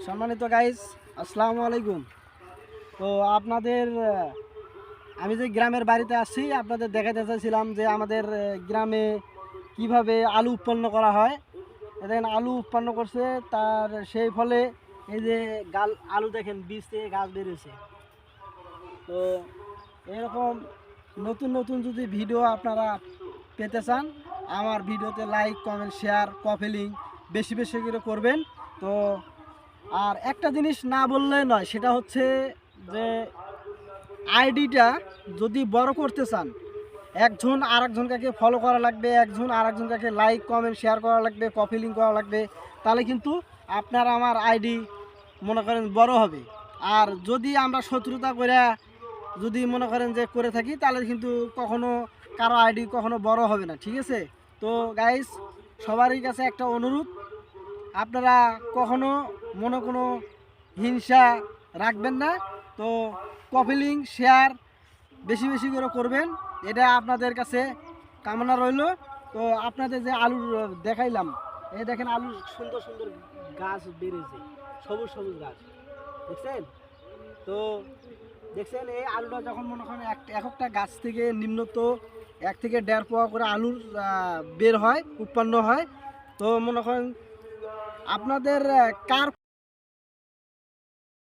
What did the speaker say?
সম্মানিত গাইস, আসসালামু আলাইকুম। তো আপনাদের আমি যে গ্রামের বাড়িতে আসছি আপনাদের দেখাতে চাইছিলাম যে আমাদের গ্রামে কিভাবে আলু উৎপন্ন করা হয়। দেখেন আলু উৎপন্ন করছে, তার সেই ফলে এই যে আলু দেখেন বীজ থেকে গাছ বেরিয়েছে। তো এরকম নতুন নতুন যদি ভিডিও আপনারা পেতে চান, আমার ভিডিওতে like, comment, share, copy link বেশি বেশি করে করবেন। তো আর একটা জিনিস না বললে নয়, সেটা হচ্ছে যে আইডিটা যদি বড় করতে চান, একজন আর একজনকে ফলো করা লাগবে, একজন আর একজনকে লাইক, কমেন্ট, শেয়ার করা লাগবে, কপি লিঙ্ক করা লাগবে। তাহলে কিন্তু আপনার আমার আইডি মনে করেন বড় হবে। আর যদি আমরা শত্রুতা করে যদি মনে করেন যে করে থাকি, তাহলে কিন্তু কখনো কারো আইডি কখনো বড় হবে না, ঠিক আছে? তো গাইস, সবারই কাছে একটা অনুরোধ, আপনারা কখনো কোনো হিংসা রাখবেন না। তো কপি লিঙ্ক, শেয়ার বেশি বেশি করে করবেন, এটা আপনাদের কাছে কামনা রইল। তো আপনাদের যে আলুর দেখাইলাম, এই দেখেন আলুর সুন্দর সুন্দর গাছ বেরিয়েছে, সবুজ সবুজ গাছ দেখছেন? তো দেখছেন এই আলুটা যখন মনে করেন এক একটা গাছ থেকে নিম্নত 1 থেকে 1.5 পোয়া করে আলুর বের হয়, উৎপন্ন হয়। তো মনে করেন আপনাদের কার